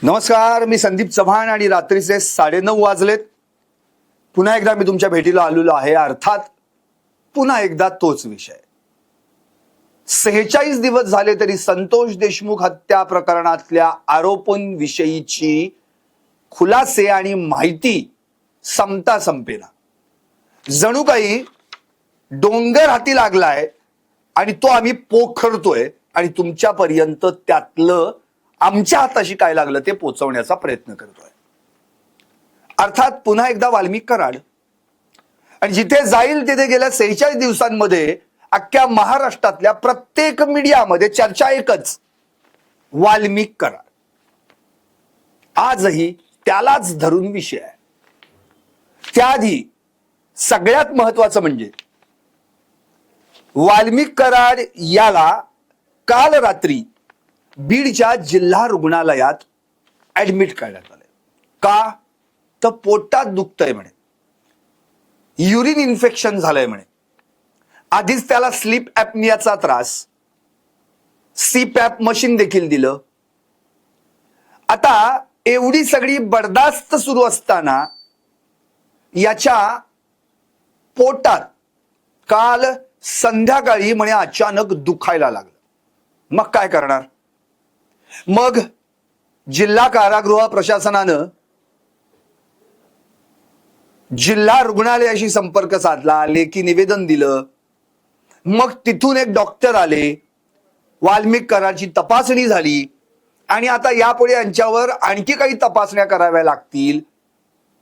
नमस्कार, मी संदीप चव्हाण आणि रात्रीचे 9:30 वाजलेत. पुन्हा एकदा मी तुमच्या भेटीला आलेलो आहे. अर्थात पुन्हा एकदा तोच विषय. 46 दिवस झाले तरी संतोष देशमुख हत्या प्रकरणातल्या आरोपांविषयीची खुलासे आणि माहिती संपता संपेना. जणू काही डोंगर हाती लागलाय आणि तो आम्ही पोखरतोय आणि तुमच्यापर्यंत त्यातलं आमच्या हाताशी काय लागलं ते पोहोचवण्याचा प्रयत्न करतोय. अर्थात पुन्हा एकदा वाल्मिक कराड. आणि जिथे जाईल तिथे गेल्या 46 दिवसांमध्ये अख्ख्या महाराष्ट्रातल्या प्रत्येक मीडियामध्ये चर्चा एकच, वाल्मिक कराड. आजही त्यालाच धरून विषय आहे. त्याआधी सगळ्यात महत्वाचं म्हणजे वाल्मिक कराड याला काल रात्री बीडच्या जिल्हा रुग्णालयात ऍडमिट करण्यात आले. का? तर पोटात दुखतंय म्हणे, युरिन इन्फेक्शन झालंय म्हणे. आधीच त्याला स्लीप ॲपनियाचा त्रास, सीपॅप मशीन देखील दिलं. आता एवढी सगळी बर्दास्त सुरू असताना याच्या पोटात काल संध्याकाळी म्हणे अचानक दुखायला लागलं. मग काय करणार? मग जिल्हा कारागृह प्रशासनानं जिल्हा रुग्णालयाशी संपर्क साधला, लेखी निवेदन दिलं. मग तिथून एक डॉक्टर आले, वाल्मिक कराडची तपासणी झाली आणि आता यापुढे यांच्यावर आणखी काही तपासण्या कराव्या लागतील,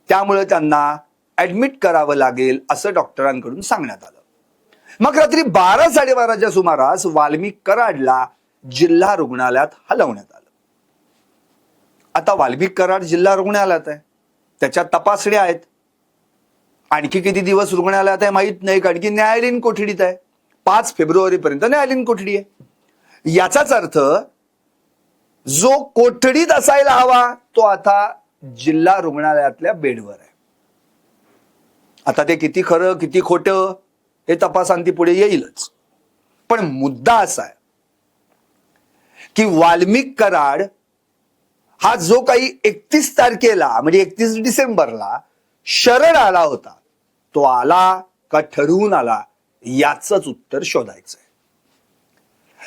त्यामुळे त्यांना ऍडमिट करावं लागेल असं डॉक्टरांकडून सांगण्यात आलं. मग रात्री 12-12:30च्या सुमारास वाल्मिक कराडला जिल्हा रुग्णालयात हलवण्यात आलं. आता वाल्मिक कराड जिल्हा रुग्णालयात आहे, त्याच्या तपासण्या आहेत. आणखी किती दिवस रुग्णालयात आहे माहित नाही, कारण की न्यायालयीन कोठडीत आहे. 5 फेब्रुवारीपर्यंत न्यायालयीन कोठडी आहे. याचाच अर्थ जो कोठडीत असायला हवा तो आता जिल्हा रुग्णालयातल्या बेडवर आहे. आता ते किती खरं किती खोटं हे तपासांती पुढे येईलच. पण मुद्दा असा आहे की वाल्मिक कराड हा जो काही 31 तारखेला म्हणजे 31 डिसेंबरला शरण आला होता, तो आला का ठरवून आला याचंच उत्तर शोधायचंय.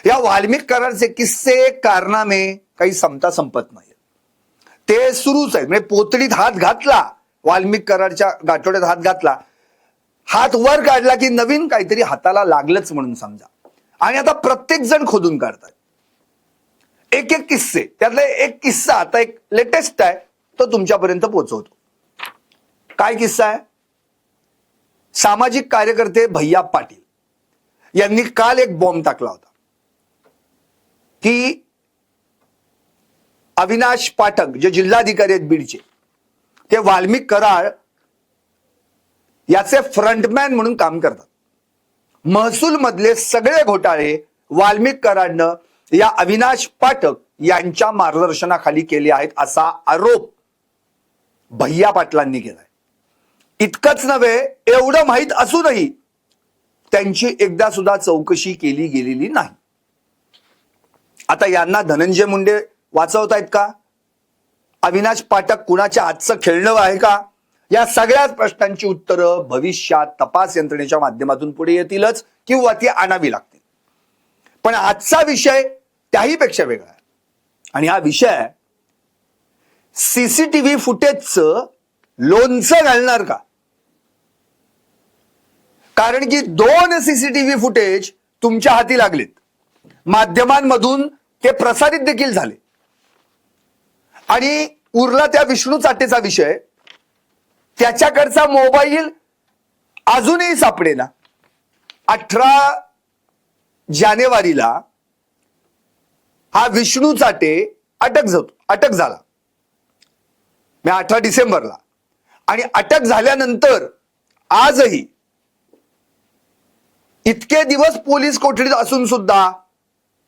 या वाल्मिक कराडचे किस्से कारनामे काही संपता संपत नाही, ते सुरूच आहेत. म्हणजे पोतडीत हात घातला, वाल्मिक कराडच्या गाठोड्यात हात घातला, हात वर काढला की नवीन काहीतरी हाताला लागलंच म्हणून समजा. आणि आता प्रत्येक जण खोदून काढतात एक एक किस्से. त्यातला एक किस्सा आता एक लेटेस्ट आहे, तो तुमच्यापर्यंत पोहोचवतो. काय किस्सा आहे? सामाजिक कार्यकर्ते भैया पाटील यांनी काल एक बॉम्ब टाकला होता की अविनाश पाठक जे जिल्हाधिकारी आहेत बीडचे, ते वाल्मिक कराड याचे फ्रंटमॅन म्हणून काम करतात. महसूल मधले सगळे घोटाळे वाल्मिक कराडनं या अविनाश पाठक यांच्या मार्गदर्शनाखाली केले आहेत असा आरोप भैया पाटलांनी केलाय. इतकंच नव्हे, एवढं माहीत असूनही त्यांची एकदा सुद्धा चौकशी केली गेलेली नाही. आता यांना धनंजय मुंडे वाचवतायत का? अविनाश पाठक कुणाच्या आजचं खेळणं आहे का? या सगळ्याच प्रश्नांची उत्तरं भविष्यात तपास यंत्रणेच्या माध्यमातून पुढे येतीलच किंवा ती आणावी लागतील. पण आजचा विषय त्याही पेक्षा वेगळा आहे. आणि हा विषय सीसीटीव्ही फुटेजचं लोणचं घालणार का? कारण की 2 सीसीटीव्ही फुटेज तुमच्या हाती लागलेत, माध्यमांमधून ते प्रसारित देखील झाले. आणि उरला त्या विष्णू चाटेचा विषय. त्याच्याकडचा मोबाईल अजूनही सापडेना. 18 जानेवारीला हा विष्णू चाटे अटक झाला, 18 डिसेंबरला. आणि अटक झाल्यानंतर आजही इतके दिवस पोलीस कोठडीत असून सुद्धा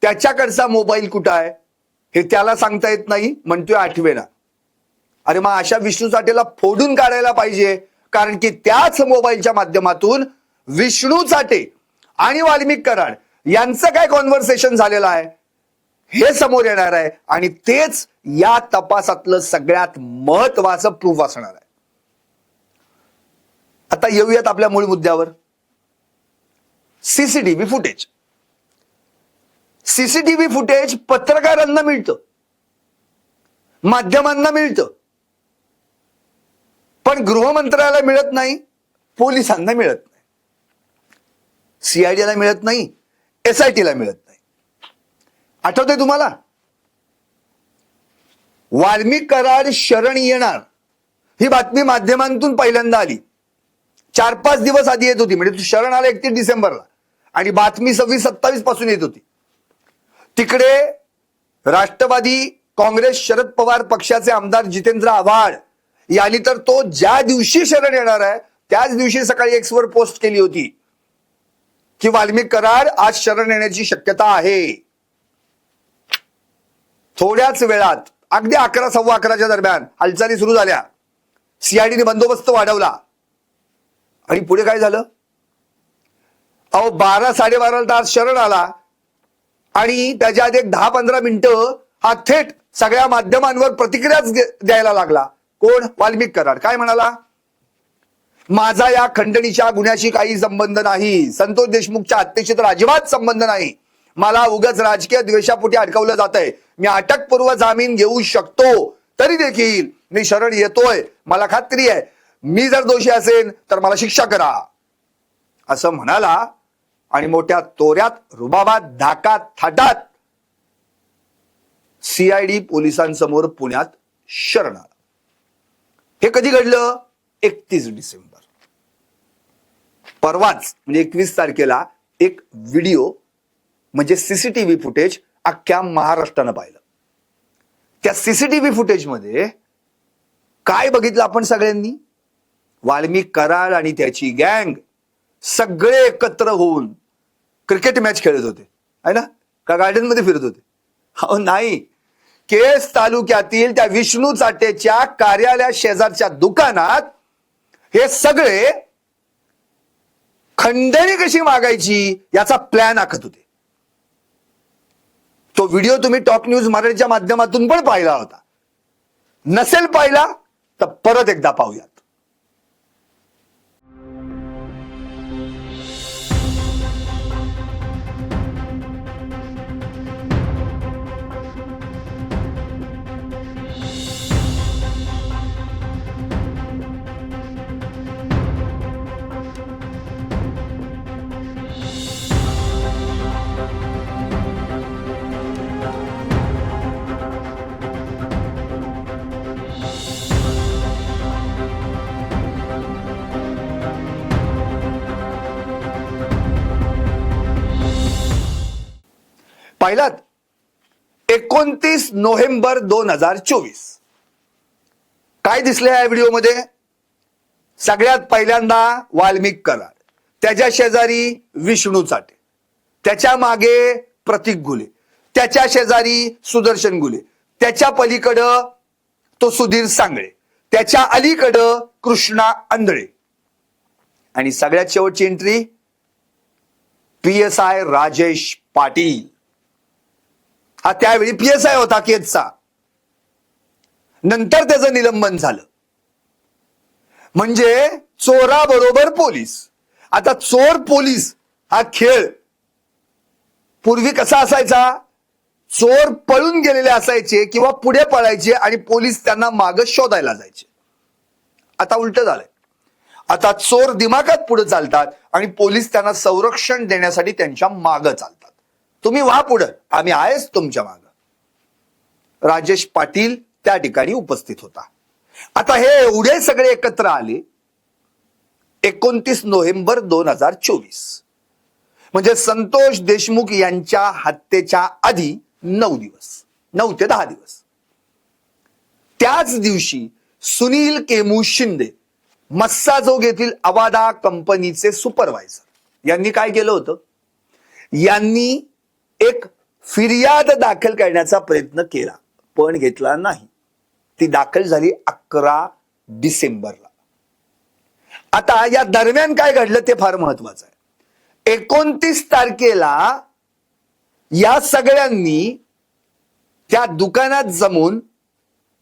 त्याच्याकडचा मोबाईल कुठं आहे हे त्याला सांगता येत नाही. म्हणतोय आठवेना. अरे मग अशा विष्णू चाटेला फोडून काढायला पाहिजे, कारण की त्याच मोबाईलच्या माध्यमातून विष्णू चाटे आणि वाल्मिक कराड यांचं काय कॉन्व्हर्सेशन झालेलं आहे हे समोर येणार आहे आणि तेच या तपासातलं सगळ्यात महत्वाचं प्रूफ असणार आहे. आता येऊयात आपल्या मूळ मुद्द्यावर. CCTV footage. सीसीटीव्ही फुटेज पत्रकारांना मिळतं, माध्यमांना मिळतं, पण गृहमंत्र्याला मिळत नाही, पोलिसांना मिळत नाही, सीआयडीला मिळत नाही, एसआयटीला मिळत नाही. आठवतंय तुम्हाला? वाल्मिक कराड शरण येणार ही बातमी माध्यमांतून पहिल्यांदा आली. 4-5 दिवस आधी येत होती, म्हणजे शरण आला 31 डिसेंबरला आणि बातमी 26-27 पासून येत होती. तिकडे राष्ट्रवादी काँग्रेस शरद पवार पक्षाचे आमदार जितेंद्र आव्हाड यांनी तर तो ज्या दिवशी शरण येणार आहे त्याच दिवशी सकाळी एक्स वर पोस्ट केली होती की वाल्मिक कराड आज शरण येण्याची शक्यता आहे. थोड्याच वेळात अगदी 11-11:15 दरम्यान हालचाली सुरू झाल्या. सीआयडीने बंदोबस्त वाढवला आणि पुढे काय झालं? 12-12:30 आज शरण आला आणि त्याच्या आधी 10-15 मिनिटं हा थेट सगळ्या माध्यमांवर प्रतिक्रियाच द्यायला लागला. कोण? वाल्मिक कराड. काय म्हणाला? माझा या खंडणीच्या गुन्ह्याशी काही संबंध नाही, संतोष देशमुखच्या हत्येशी तर अजिबात संबंध नाही, मला उगाच राजकीय द्वेषापोटी अडकवलं जातंय, मी अटकपूर्व जामीन घेऊ शकतो, तरी देखील मी शरण येतोय, मला खात्री आहे मी जर दोषी असेल तर मला शिक्षा करा, असं म्हणाला. आणि मोठ्या तोऱ्यात, रुबाबात, धाकात, थाटात सीआयडी पोलिसांसमोर पुण्यात शरण आला. हे कधी घडलं? 31 डिसेंबर. परवाच म्हणजे 21 तारखेला एक व्हिडिओ म्हणजे सीसीटीव्ही फुटेज अख्ख्या महाराष्ट्रानं पाहिलं. त्या सीसीटीव्ही फुटेजमध्ये काय बघितलं आपण सगळ्यांनी? वाल्मिक कराड आणि त्याची गँग सगळे एकत्र होऊन क्रिकेट मॅच खेळत होते, है ना? का गार्डन मध्ये फिरत होते? हो नाही, केस तालुक्यातील त्या विष्णू चाटेच्या कार्यालया शेजारच्या दुकानात हे सगळे खंडणी कशी मागायची याचा प्लॅन आखत होते. तो व्हिडिओ तुम्ही टॉप न्यूज मराठीच्या माध्यमातून पण पाहिला होता. नसेल पाहिला तर परत एकदा पाहूयात. पाहिलात? 29 नोव्हेंबर 2024 काय दिसले या व्हिडिओमध्ये? सगळ्यात पहिल्यांदा वाल्मिक कराड, त्याच्या शेजारी विष्णू चाटे, त्याच्या मागे प्रतीक गुले, त्याच्या शेजारी सुदर्शन गुले, त्याच्या पलीकडं तो सुधीर सांगळे, त्याच्या अलीकडं कृष्णा आंधळे आणि सगळ्यात शेवटची एंट्री PSI राजेश पाटील. हा त्यावेळी PSI होता केजचा, नंतर त्याचं निलंबन झालं. म्हणजे चोराबरोबर पोलीस. आता चोर पोलीस हा खेळ पूर्वी कसा असायचा? चोर पळून गेलेले असायचे किंवा पुढे पळायचे आणि पोलीस त्यांना मागे शोधायला जायचे. आता उलट झालंय. आता चोर दिमागात पुढे चालतात आणि पोलीस त्यांना संरक्षण देण्यासाठी त्यांच्या मागे चालतात. तुम्ही व्हा पुढे, आम्ही आहेच तुमच्या मागे. राजेश पाटील त्या ठिकाणी उपस्थित होता. आता हे एवढे सगळे एकत्र आले 29 नोव्हेंबर 2024, म्हणजे संतोष देशमुख यांच्या हत्येच्या आधी 9 दिवस, 9 ते 10 दिवस. त्याच दिवशी सुनील केमू शिंदे, मस्साजोग येथील अवादा कंपनीचे सुपरवायझर, यांनी काय केलं होतं? यांनी एक फिर्याद दाखल करण्याचा प्रयत्न केला पण घेतला नाही. ती दाखल झाली 11 डिसेंबरला. आता या दरम्यान काय घडलं ते फार महत्वाचं आहे. 29 तारखेला या सगळ्यांनी त्या दुकानात जमून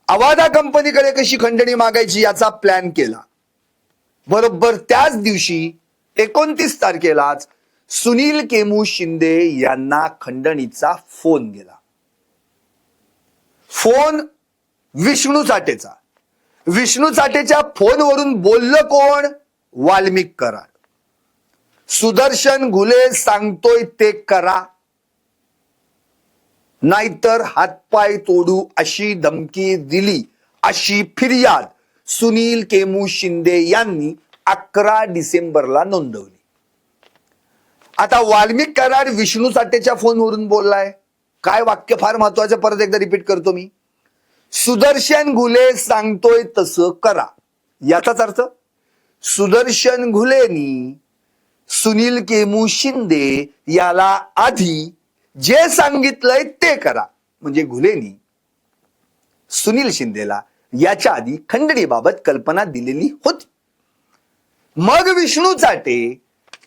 अवादा कंपनीकडे कशी खंडणी मागायची याचा प्लॅन केला. बरोबर त्याच दिवशी 29 तारखेलाच सुनील केमू शिंदे यांना खंडणीचा फोन गेला. फोन विष्णू चाटेचा. विष्णू चाटेच्या फोनवरून बोललं कोण? वाल्मिक कराड. सुदर्शन घुले सांगतोय ते करा, नाहीतर हातपाय तोडू अशी धमकी दिली, अशी फिर्याद सुनील केमू शिंदे यांनी 11 डिसेंबरला नोंदवली. आता वाल्मिक कराड विष्णू चाटेच्या फोनवरून बोललाय. काय वाक्य फार महत्वाचं, परत एकदा रिपीट करतो मी. सुदर्शन घुले सांगतोय तसं करा. याचाच अर्थ सुदर्शन घुलेनी सुनील केमू शिंदे याला आधी जे सांगितलंय ते करा. म्हणजे घुलेनी सुनील शिंदेला याच्या आधी खंडणीबाबत कल्पना दिलेली होती. मग विष्णू चाटे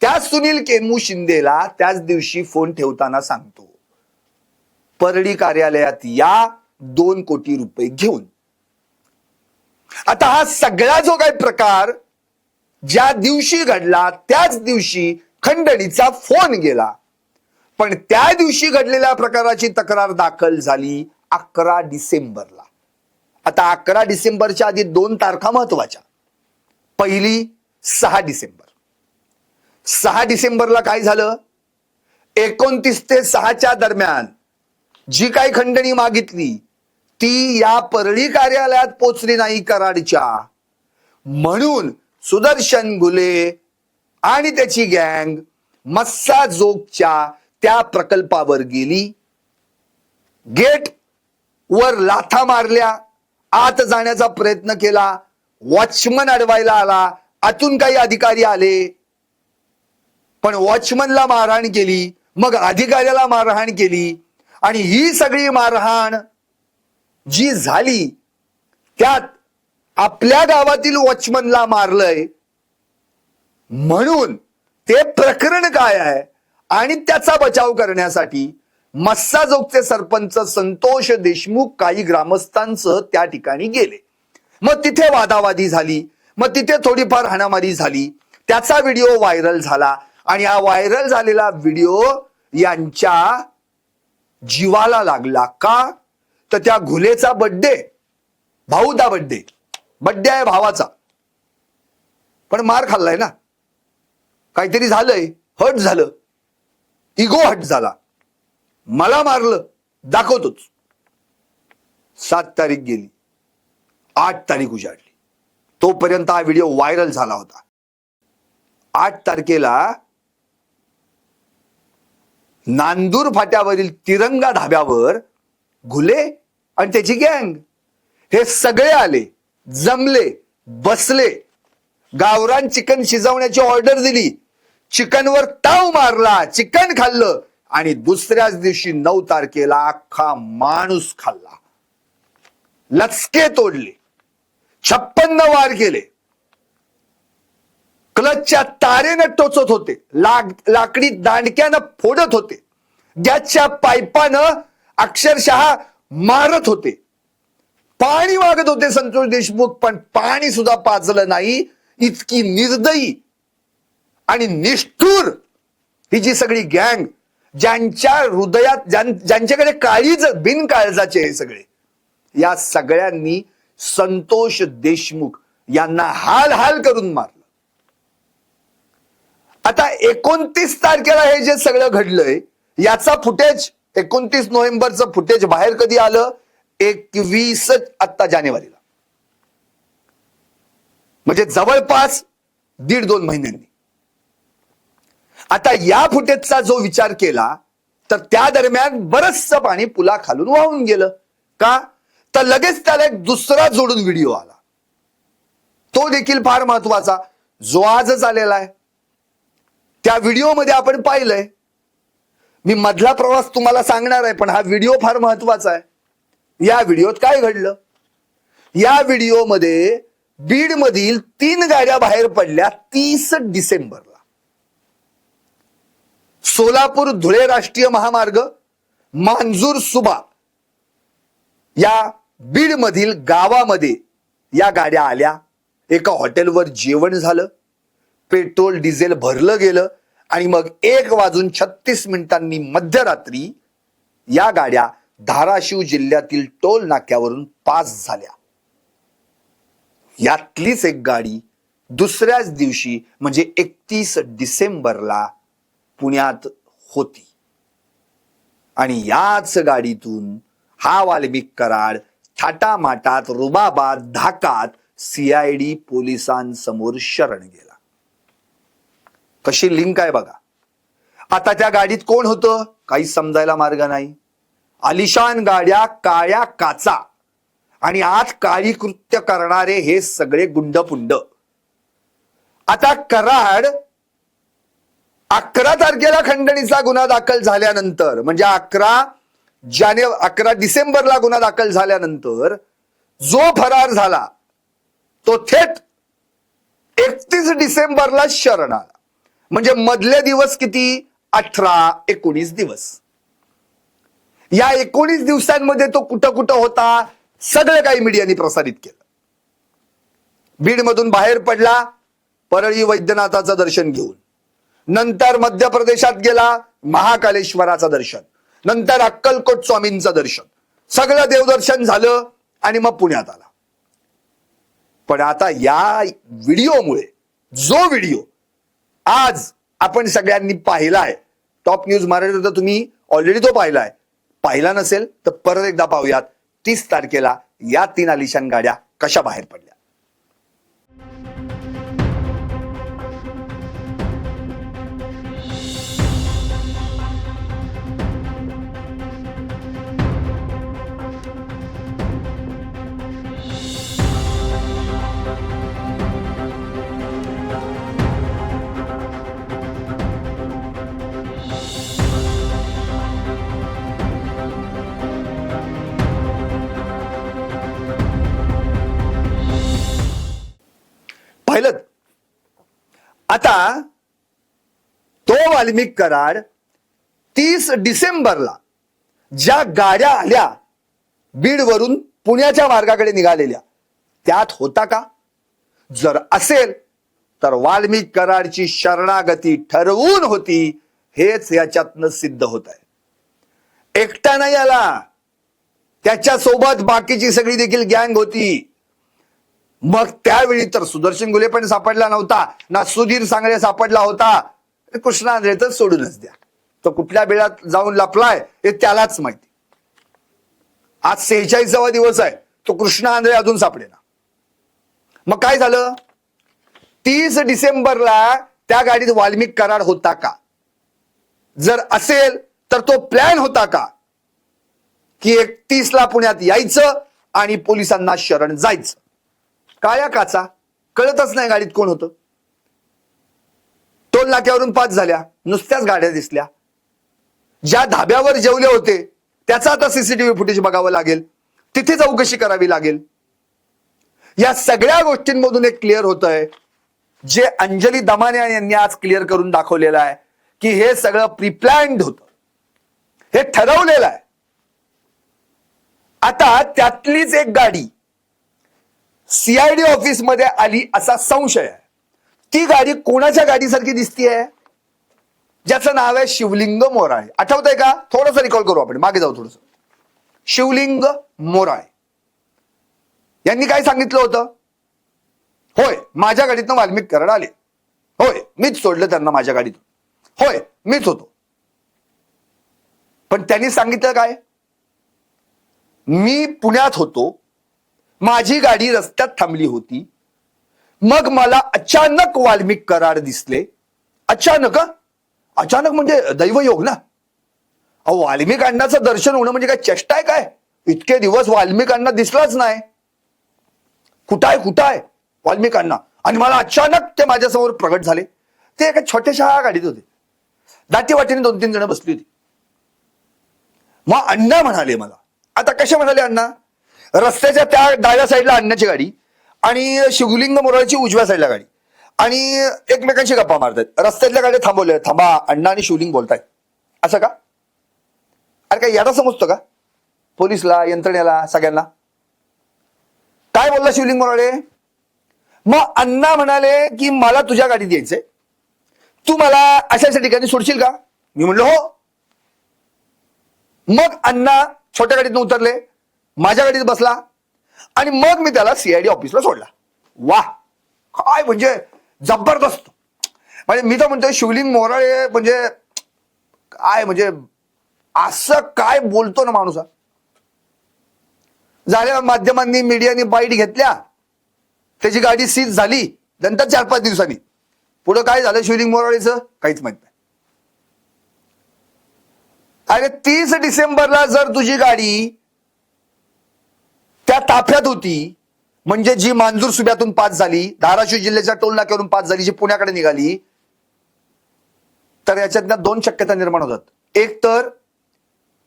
त्या सुनील केमू शिंदेला त्याच दिवशी फोन ठेवताना सांगतो, परळी कार्यालयात या 2 कोटी रुपये घेऊन. आता हा सगळा जो काही प्रकार ज्या दिवशी घडला त्याच दिवशी खंडणीचा फोन गेला. पण त्या दिवशी घडलेल्या प्रकाराची तक्रार दाखल झाली 11 डिसेंबरला. आता 11 डिसेंबरच्या आधी 2 तारखा महत्वाच्या. पहिली 6 डिसेंबर. 6 डिसेंबरला काय झालं? 29 ते 6च्या दरम्यान जी काही खंडणी मागितली ती या परळी कार्यालयात पोचली नाही कराडच्या. म्हणून सुदर्शन घुले आणि त्याची गँग मस्साजोगच्या त्या प्रकल्पावर गेली. गेट वर लाथा मारल्या, आत जाण्याचा प्रयत्न केला. वॉचमन अडवायला आला, आतून काही अधिकारी आले, पण वॉचमनला मारहाण केली, मग अधिकाऱ्याला मारहाण केली. आणि ही सगळी मारहाण जी झाली त्यात आपल्या गावातील वॉचमनला मारलंय. म्हणून ते प्रकरण काय आहे आणि त्याचा बचाव करण्यासाठी मस्साजोगचे सरपंच संतोष देशमुख काही ग्रामस्थांसह त्या ठिकाणी गेले. मग तिथे वादावादी झाली, मग तिथे थोडीफार हाणामारी झाली. त्याचा व्हिडिओ व्हायरल झाला आणि हा व्हायरल झालेला व्हिडिओ यांच्या जीवाला लागला. का? तर त्या घुलेचा बर्थडे, भाऊदा बर्थडे आहे भावाचा, पण मार खाल्लाय ना, काहीतरी झालंय, हट झालं, इगो हट झाला, मला मारलं दाखवतोच. 7 तारीख गेली, 8 तारीख उजाडली. तोपर्यंत हा व्हिडिओ व्हायरल झाला होता. 8 तारखेला नांदूर फाट्यावरील तिरंगा धाब्यावर घुले आणि त्याची गँग हे सगळे आले, जमले, बसले. गावरान चिकन शिजवण्याची ऑर्डर दिली, चिकनवर ताव मारला, चिकन खाल्लं आणि दुसऱ्याच दिवशी 9 तारखेला अख्खा माणूस खाल्ला. लचके तोडले, 56 वार केले, क्लचच्या तारेनं टोचत होते, लाकडी दांडक्यानं फोडत होते, गॅसच्या पाईपानं अक्षरशः मारत होते. पाणी मागत होते संतोष देशमुख, पण पाणी सुद्धा पाजलं नाही. इतकी निर्दयी आणि निष्ठुर ही जी सगळी गँग, ज्यांच्या हृदयात ज्यांच्याकडे काळीज बिनकाळजाचे हे सगळे, या सगळ्यांनी संतोष देशमुख यांना हाल हाल करून मारलं. आता 29 तारखेला हे जे सगळं घडलंय याचा फुटेज, 29 नोव्हेंबरचं फुटेज बाहेर कधी आलं? 21 आत्ता जानेवारीला, म्हणजे जवळपास 1.5-2 महिन्यांनी. आता या फुटेजचा जो विचार केला तर त्या दरम्यान बरचसं पाणी पुलाखालून वाहून गेलं. का? तर लगेच त्याला एक दुसरा जोडून व्हिडिओ आला, तो देखील फार महत्वाचा, जो आजच आलेला आहे. त्या व्हिडिओमध्ये आपण पाहिलंय, मी मधला प्रवास तुम्हाला सांगणार आहे, पण हा व्हिडिओ फार महत्वाचा आहे. या व्हिडिओत काय घडलं? या व्हिडिओमध्ये बीड मधील 3 गाड्या बाहेर पडल्या 30 डिसेंबरला. सोलापूर धुळे राष्ट्रीय महामार्ग, मांजूर सुबा या बीड मधील गावामध्ये या गाड्या आल्या, एका हॉटेलवर जेवण झालं, पेट्रोल डिझेल भरलं गेलं आणि मग 1:36 मध्यरात्री या गाड्या धाराशिव जिल्ह्यातील टोल नाक्यावरून पास झाल्या. यातलीच एक गाडी दुसऱ्याच दिवशी म्हणजे 31 डिसेंबरला पुण्यात होती आणि याच गाडीतून हा वाल्मिक कराड थाटामाटात रुबाबात धाकात CID पोलिसांसमोर शरण गेला. कशी लिंक आहे बघा. आता त्या गाडीत कोण होतं काहीच समजायला मार्ग नाही. आलिशान गाड्या, काळ्या काचा आणि आत काळी कृत्य करणारे हे सगळे गुंडपुंड. आता कराड 11 तारखेला खंडणीचा गुन्हा दाखल झाल्यानंतर म्हणजे 11 डिसेंबरला गुन्हा दाखल झाल्यानंतर जो फरार झाला तो थेट 31 डिसेंबरला शरण आला. म्हणजे मधले दिवस किती? 18-19 दिवस. या 19 दिवसांमध्ये तो कुठं कुठं होता सगळं काही मीडियाने प्रसारित केलं. बीड मधून बाहेर पडला परळी वैद्यनाथाचं दर्शन घेऊन, नंतर मध्य प्रदेशात गेला महाकालेश्वराचं दर्शन, नंतर अक्कलकोट स्वामींचं दर्शन, सगळं देवदर्शन झालं आणि मग पुण्यात आला. पण आता या व्हिडिओमुळे, जो व्हिडिओ आज आपण सगळ्यांनी पाहिलाय टॉप न्यूज मराठीवर, तर तुम्ही ऑलरेडी तो पाहिलाय, पाहिला नसेल तर परत एकदा पाहूयात. 30 तारखेला या 3 आलिशान गाड्या कशा बाहेर पडल्या. पाहिलं. आता तो वाल्मिक कराड 30 डिसेंबरला ज्या गाड्या आल्या बीड वरून पुण्याच्या मार्गाकडे निघालेल्या त्यात होता का? जर असेल तर वाल्मिक कराडची शरणागती ठरवून होती हेच याच्यातनं सिद्ध होत आहे. एकटा नाही आला, त्याच्या सोबत बाकीची सगळी देखील गँग होती. मग त्यावेळी तर सुदर्शन गुले पण सापडला नव्हता ना, सुधीर सांगळे सापडला होता. कृष्णा आंधळे तर सोडूनच द्या, तो कुठल्या बेळात जाऊन लपलाय हे त्यालाच माहिती. आज 46वा दिवस आहे, तो कृष्णा आंधळे अजून सापडेना. मग काय झालं? 30 डिसेंबरला त्या गाडीत वाल्मिक कराड होता का? जर असेल तर तो प्लॅन होता का की 31ला पुण्यात यायचं आणि पोलिसांना शरण जायचं? काळ्या काचा कळतच नाही गाडीत कोण होतं. टोल नाक्यावरून पास झाल्या, नुसत्याच गाड्या दिसल्या. ज्या धाब्यावर जेवले होते त्याचा आता सीसीटीव्ही फुटेज बघावं लागेल, तिथे चौकशी करावी लागेल. या सगळ्या गोष्टींमधून एक क्लिअर होत आहे, जे अंजली दमाने यांनी आज क्लिअर करून दाखवलेलं आहे की हे सगळं प्रीप्लॅन्ड होतं, हे ठरवलेलं आहे. आता त्यातलीच एक गाडी CID ऑफिस मध्ये आली असा संशय आहे. ती गाडी कोणाच्या गाडीसारखी दिसतीये? ज्याचं नाव आहे शिवलिंग मोराळे. आठवतंय का? थोडंसं रिकॉल करू आपण, मागे जाऊ थोडस. शिवलिंग मोराळे यांनी काय सांगितलं होतं? होय, माझ्या गाडीतनं वाल्मिक कराड आले, होय मीच सोडलं त्यांना माझ्या गाडीतून, होय मीच होतो. पण त्यांनी सांगितलं काय? मी पुण्यात होतो, माझी गाडी रस्त्यात थांबली होती, मग मला अचानक वाल्मिक कराड दिसले. अचानक अचानक म्हणजे दैवयोग ना. अहो, वाल्मिक अण्णाचं दर्शन होणं म्हणजे काय चेष्टा आहे काय? इतके दिवस वाल्मिक अण्णा दिसलाच नाही. कुठं आहे वाल्मिक अण्णा? आणि मला अचानक ते माझ्यासमोर प्रगट झाले. ते एका छोट्याशा गाडीत होते, दाटी वाटीने 2-3 जण बसली होती. मग अण्णा म्हणाले मला. आता कसे म्हणाले अण्णा? रस्त्याच्या त्या डाव्या साईडला अण्णाची गाडी आणि शिवलिंग मोराळची उजव्या साईडला गाडी, आणि एकमेकांशी गप्पा मारतात. रस्त्यातल्या गाड्या थांबवल्या, थांबा अण्णा आणि शिवलिंग बोलतायत. असं का? अरे काय याला समजतो का? पोलिसला, यंत्रणेला, सगळ्यांना. काय बोलला शिवलिंग मोराळे? मग अण्णा म्हणाले की मला तुझ्या गाडीत यायचंय, तू मला अशा अशा ठिकाणी सोडशील का? मी म्हणलो हो. मग अण्णा छोट्या गाडीतून उतरले, माझ्या गाडीत बसला आणि मग मी त्याला सीआयडी ऑफिसला सोडला. वाह, काय म्हणजे जबरदस्त. म्हणजे मी तर म्हणतोय शिवलिंग मोराळे म्हणजे काय, म्हणजे असं काय बोलतो ना माणूस. झाल्या माध्यमांनी, मीडियानी बाईट घेतल्या, त्याची गाडी सीज झाली. नंतर 4-5 दिवसांनी पुढे काय झालं शिवलिंग मोराळेचं काहीच माहित नाही. अरे 30 डिसेंबरला जर तुझी गाडी त्या ताफ्यात होती, म्हणजे जी मांजूर सुब्यातून पास झाली, धाराशिव जिल्ह्याच्या टोल नाक्यावरून पास झाली, जी पुण्याकडे निघाली, तर याच्यातल्या 2 शक्यता निर्माण होतात. एक तर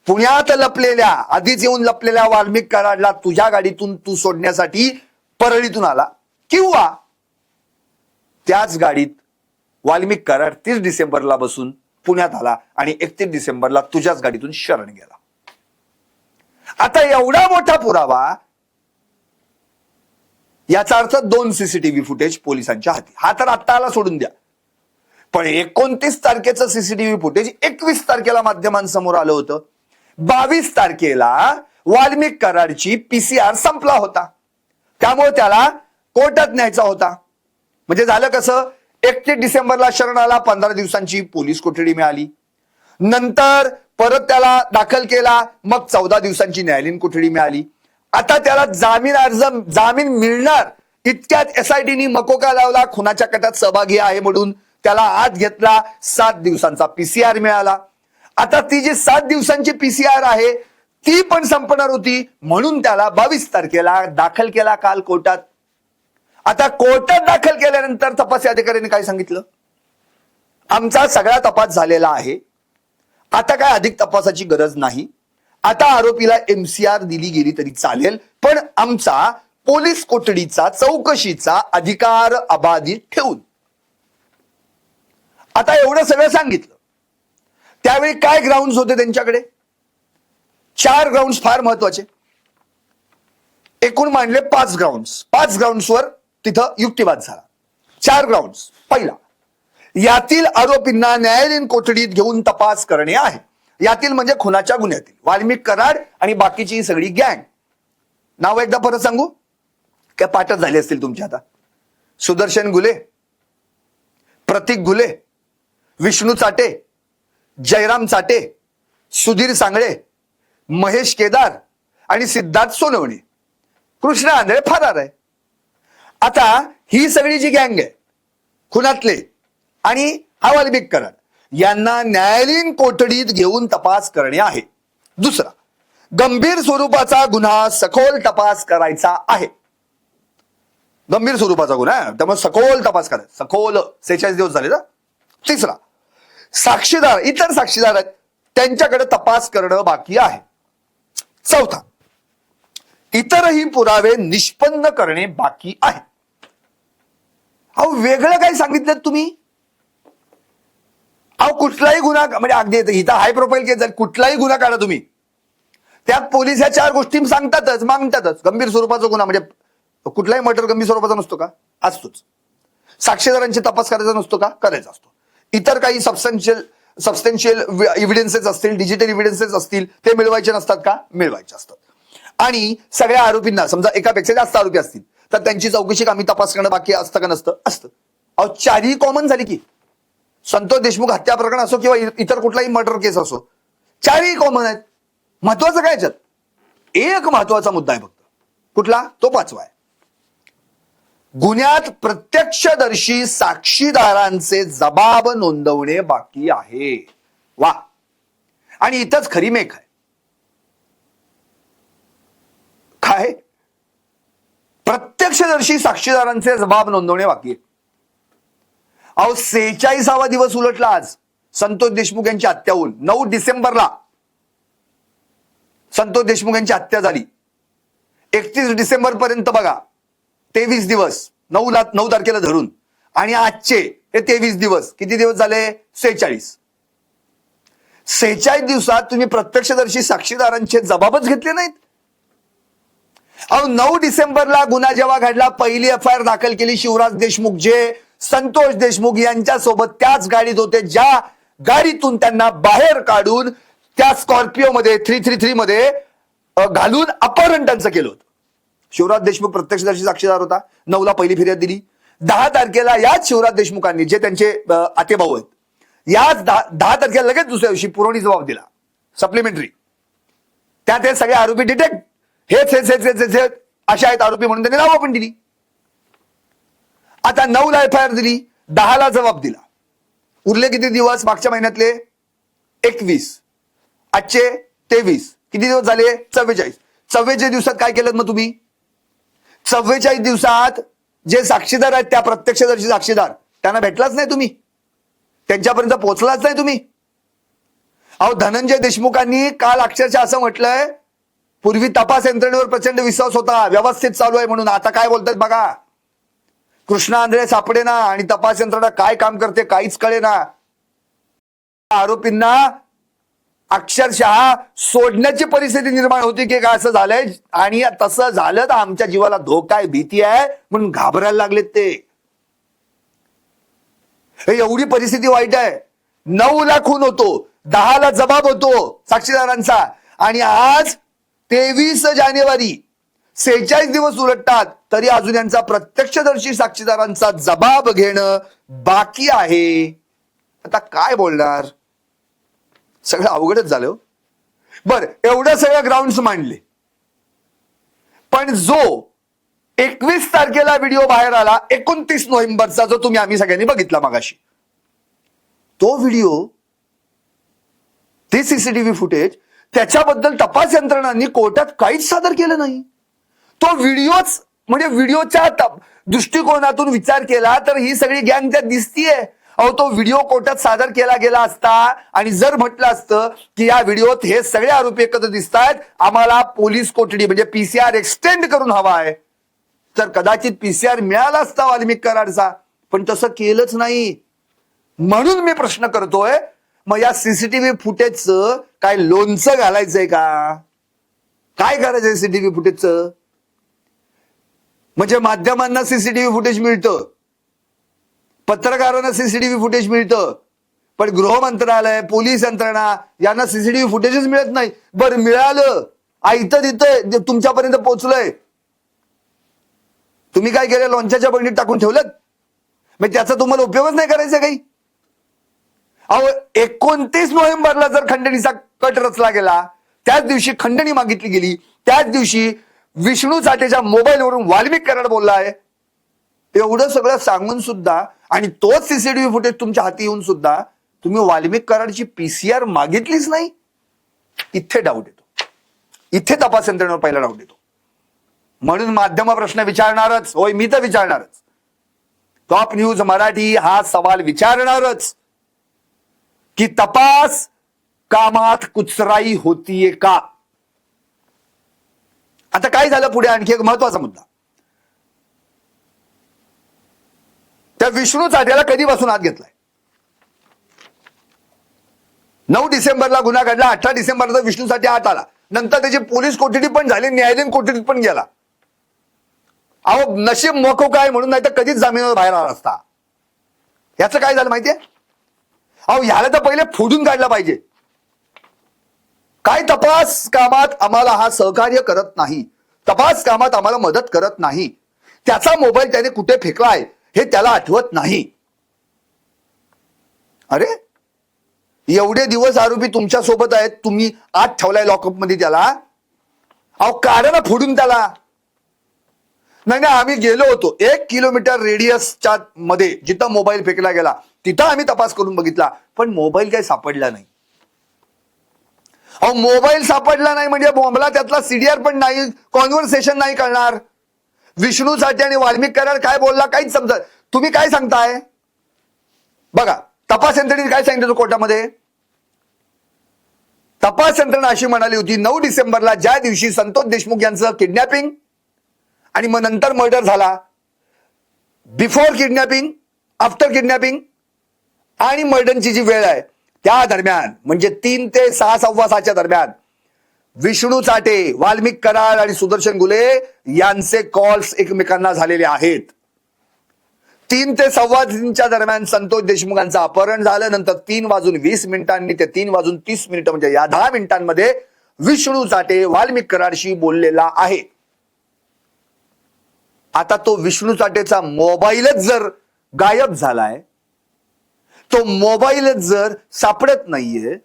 पुण्यात लपलेल्या, आधीच येऊन लपलेल्या वाल्मिक कराडला तुझ्या गाडीतून तू सोडण्यासाठी परळीतून आला, किंवा त्याच गाडीत वाल्मिक कराड 30 डिसेंबरला बसून पुण्यात आला आणि 31 डिसेंबरला तुझ्याच गाडीतून शरण गेला. आता एवढा मोठा पुरावा, याचा अर्थ 2 सीसीटीव्ही फुटेज पोलिसांच्या हाती. हा तर आत्ता आला सोडून द्या, पण 29 तारखेचं सीसीटीव्ही फुटेज 21 तारखेला माध्यमांसमोर आलं होतं. 22 तारखेला वाल्मिक कराडची PCR संपला होता, त्यामुळे त्याला कोर्टात न्यायचा होता. म्हणजे झालं कसं, 31 डिसेंबरला शरण आला, 15 दिवसांची पोलीस कोठडी मिळाली. नंतर परत त्याला दाखल केला, मग 14 दिवसांची न्यायालयीन कोठडी मिळाली. आता त्याला जामीन मिळणार इतक्यात SITनी मकोका लावला, खुनाच्या कटात सहभागी आहे म्हणून त्याला आत घेतला. 7 दिवसांचा PCR मिळाला. आता ती जी 7 दिवसांची PCR आहे ती पण संपणार होती, म्हणून त्याला 22 तारखेला दाखल केला काल कोर्टात. आता कोर्टात दाखल केल्यानंतर तपास अधिकाऱ्यांनी काय सांगितलं, आमचा सगळा तपास झालेला आहे, आता काय अधिक तपासाची गरज नाही, आता आरोपीला MCR दिली गेली तरी चालेल, पण आमचा पोलीस कोठडीचा चौकशीचा अधिकार अबाधित ठेवून. आता एवढं सगळं सांगितलं. त्यावेळी काय ग्राउंड्स होते त्यांच्याकडे? 4 ग्राउंड्स फार महत्वाचे. एकूण मांडले 5 ग्राउंड्स. 5 ग्राउंड्सवर तिथं युक्तिवाद झाला. 4 ग्राउंड्स. पहिला, यातील आरोपींना न्यायालयीन कोठडीत घेऊन तपास करणे आहे. यातील म्हणजे खुनाच्या गुन्ह्यातील वाल्मिक कराड आणि बाकीची सगळी गँग. नाव एकदा परत सांगू, काय पाठच झाले असतील तुमच्या आता. सुदर्शन गुले, प्रतीक गुले, विष्णू चाटे, जयराम चाटे, सुधीर सांगळे, महेश केदार आणि सिद्धार्थ सोनवणे. कृष्ण आंधळे फरार आहे. आता ही सगळी जी गँग आहे खुनातले आणि हा वाल्मिक कराड, यांना न्यायालयीन कोठडीत घेऊन तपास करणे आहे. दुसरा, गंभीर स्वरूपाचा गुन्हा सखोल तपास करायचा आहे. गंभीर स्वरूपाचा गुन्हा आहे, त्यामुळे सखोल तपास करायचा. सखोल 46 दिवस झाले ना. तिसरा, साक्षीदार, इतर साक्षीदार आहेत त्यांच्याकडे तपास करणं बाकी आहे. चौथा, इतरही पुरावे निष्पन्न करणे बाकी आहे. अहो वेगळं काय सांगितलं तुम्ही? अहो कुठलाही गुन्हा, म्हणजे अगदी इथं हाय प्रोफाईल केस, कुठलाही गुन्हा काढा तुम्ही, त्यात पोलीस या 4 गोष्टी सांगतातच, मागतातच. गंभीर स्वरूपाचा गुन्हा म्हणजे कुठलाही मर्डर गंभीर स्वरूपाचा नसतो का? असतोच. साक्षीदारांची तपास करायचा नसतो का? करायचा असतो. इतर काही सबस्टेन्शियल एव्हिडन्सेस असतील, डिजिटल एव्हिडन्सेस असतील, ते मिळवायचे नसतात का? मिळवायचे असतात. आणि सगळ्या आरोपींना, समजा एकापेक्षा जास्त आरोपी असतील तर त्यांची चौकशी आम्ही तपास करणं बाकी असतं का? नसतं. असतं. अहो 4ही कॉमन झाली की. संतोष देशमुख हत्या प्रकरण असो किंवा इतर कुठलाही मर्डर केस असो, 4ही कॉमन आहेत. महत्वाचं काय याच्यात? एक महत्वाचा मुद्दा आहे फक्त. कुठला? तो 5वा आहे. गुन्ह्यात प्रत्यक्षदर्शी साक्षीदारांचे जबाब नोंदवणे बाकी आहे. वा. आणि इथंच खरी मेख आहे. काय? प्रत्यक्षदर्शी साक्षीदारांचे जबाब नोंदवणे बाकी आहे. अहो 46वा दिवस उलटला आज संतोष देशमुख यांची हत्या होऊन. 9 डिसेंबरला संतोष देशमुख यांची हत्या झाली. 31 डिसेंबर पर्यंत बघा 23 दिवस, 9 तारखेला धरून, आणि आजचे हे 23 दिवस, किती दिवस झाले? 46. 46 दिवसात तुम्ही प्रत्यक्षदर्शी साक्षीदारांचे जबाबच घेतले नाहीत. अहो 9 डिसेंबरला गुन्हा जेव्हा घडला, पहिली FIR दाखल केली शिवराज देशमुख, जे संतोष देशमुख यांच्या सोबत त्याच गाडीत होते, ज्या गाडीतून त्यांना बाहेर काढून त्या स्कॉर्पिओ मध्ये 333 मध्ये घालून अपहरण त्यांचं केलं होतं. शिवराज देशमुख प्रत्यक्षदर्शी साक्षीदार होता. 9ला पहिली फिर्याद दिली. 10 तारखेला याच शिवराज देशमुखांनी, जे त्यांचे आतेभाऊ आहेत, याच 10 तारखेला लगेच दुसऱ्या दिवशी पुरवणी जबाब दिला, सप्लिमेंटरी. त्यात हे सगळे आरोपी डिटेक्ट, हेच अशा आहेत आरोपी म्हणून त्यांनी नावं पण दिली. आता 9ला FIR दिली, 10ला जबाब दिला. उरले किती दिवस? मागच्या महिन्यातले 21, आजचे 23, किती दिवस झाले? 44. 44 दिवसात काय केलं मग तुम्ही? 44 दिवसात जे साक्षीदार आहेत, त्या प्रत्यक्षदर्शी साक्षीदार, त्यांना भेटलाच नाही तुम्ही, त्यांच्यापर्यंत पोहोचलाच नाही तुम्ही. अहो धनंजय देशमुखांनी काल अक्षरशः असं म्हटलंय, पूर्वी तपास यंत्रणेवर प्रचंड विश्वास होता, व्यवस्थित चालू आहे म्हणून. आता काय बोलतात बघा, कृष्णा आंधळे सापडे ना आणि तपास यंत्रणा काय काम करते काहीच कळे ना. आरोपींना अक्षरशः सोडण्याची परिस्थिती निर्माण होती की काय असं झालंय, आणि तसं झालं तर आमच्या जीवाला धोका आहे, भीती आहे म्हणून घाबरायला लागलेत ते. एवढी परिस्थिती वाईट आहे. 9ला खून होतो, 10ला जबाब होतो साक्षीदारांचा, आणि आज 23 जानेवारी, 46 दिवस उलटतात तरी अजून यांचा प्रत्यक्षदर्शी साक्षीदारांचा जबाब घेणं बाकी आहे. आता काय बोलणार? सगळं अवघडच झालं. बर, एवढं सगळं ग्राउंड्स मांडले, पण जो 21 तारखेला व्हिडिओ बाहेर आला, 29 नोव्हेंबरचा, जो तुम्ही आम्ही सगळ्यांनी बघितला मगाशी, तो व्हिडिओ, ते CCTV फुटेज, त्याच्याबद्दल तपास यंत्रणांनी कोर्टात काहीच सादर केलं नाही. तो व्हिडिओच, म्हणजे व्हिडिओच्या दृष्टिकोनातून विचार केला तर ही सगळी गँग त्यात दिसतीये. अहो तो व्हिडिओ कोर्टात सादर केला गेला असता आणि जर म्हटलं असतं की या व्हिडिओत हे सगळे आरोपी एकत्र दिसतायत, आम्हाला पोलीस कोठडी म्हणजे PCR एक्सटेंड करून हवा आहे, तर कदाचित PCR मिळाला असता वाल्मिक कराडचा, पण तसं केलंच नाही. म्हणून मी प्रश्न करतोय, मग या CCTV फुटेजचं काय लोणचं घालायचंय का? काय करायचंय CCTV फुटेजचं? म्हणजे माध्यमांना CCTV फुटेज मिळतं, पत्रकारांना CCTV फुटेज मिळतं, पण गृह मंत्रालय, पोलीस यंत्रणा यांना CCTV फुटेजच मिळत नाही. बरं मिळालं, इथं तिथं तुमच्यापर्यंत पोहोचलंय, तुम्ही काय केलं? लोणच्याच्या बरणीत टाकून ठेवलं, मग त्याचा तुम्हाला उपयोगच नाही करायचा काही. अहो 29 नोव्हेंबरला जर खंडणीचा कट रचला गेला, त्याच दिवशी खंडणी मागितली गेली, त्याच दिवशी विष्णू साठेच्या मोबाईलवरून वाल्मिक कराड बोललाय, एवढं सगळं सांगून सुद्धा, आणि तोच CCTV फुटेज तुमच्या हाती येऊन सुद्धा तुम्ही वाल्मिक कराडची PCR मागितलीच नाही. इथे डाऊट येतो, इथे तपास यंत्रणेवर पहिला डाऊट येतो. म्हणून माध्यम प्रश्न विचारणारच, होय मी तर विचारणारच, टॉप न्यूज मराठी हा सवाल विचारणारच की तपास कामात कुचराई होतीये का? आता काय झालं पुढे? आणखी एक महत्वाचा मुद्दा, त्या विष्णू साठेला कधीपासून हात घेतलाय? 9 डिसेंबरला गुन्हा घडला, 18 डिसेंबरला विष्णू साठे हात आला, नंतर त्याची पोलीस कोठडी पण झाली, न्यायालयीन कोठडीत पण गेला. अहो नशीब मोको काय म्हणून, नाही तर कधीच जामिनावर बाहेर आला असता. याचं काय झालं माहितीये? अहो ह्याला तर पहिले फोडून काढलं पाहिजे. काय तपास कामात आम्हाला हा सहकार्य करत नाही, तपास कामात आम्हाला मदत करत नाही, त्याचा मोबाईल त्याने कुठे फेकलाय हे त्याला आठवत नाही. अरे एवढे दिवस आरोपी तुमच्या सोबत आहेत, तुम्ही आत ठेवलाय लॉकअप मध्ये त्याला, अहो काढा ना फोडून त्याला. नाही आम्ही गेलो होतो 1 किलोमीटर रेडियसच्या मध्ये, जिथं मोबाईल फेकला गेला तिथं आम्ही तपास करून बघितला, पण मोबाईल काही सापडला नाही. अहो मोबाईल सापडला नाही म्हणजे बॉम्बला त्यातला CDR पण नाही, कॉन्व्हर्सेशन नाही करणार. विष्णू साठे आणि वाल्मिक कराड काय बोलला काहीच समजत. तुम्ही काय सांगताय बघा, तपास यंत्रणेने काय सांगितलं कोर्टामध्ये? तपास यंत्रणा अशी म्हणाली होती 9 डिसेंबरला, ज्या दिवशी संतोष देशमुख यांचं किडनॅपिंग आणि मग नंतर मर्डर झाला, बिफोर किडनॅपिंग, आफ्टर किडनॅपिंग आणि मर्डरची जी वेळ आहे त्या दरम्यान म्हणजे 3 ते 6 सव्वा 6च्या दरम्यान विष्णू चाटे, वाल्मिक कराड आणि सुदर्शन गुले यांचे कॉल्स एकमेकांना झालेले आहेत. 3 ते सव्वा 3च्या दरम्यान संतोष देशमुखांचं अपहरण झालं. नंतर 3:20 ते 3:30 म्हणजे या 10 मिनिटांमध्ये विष्णू चाटे वाल्मिक कराडशी बोललेला आहे. आता तो विष्णू चाटेचा मोबाईलच जर गायब झालाय, तो मोबाईलच जर सापडत नाहीये,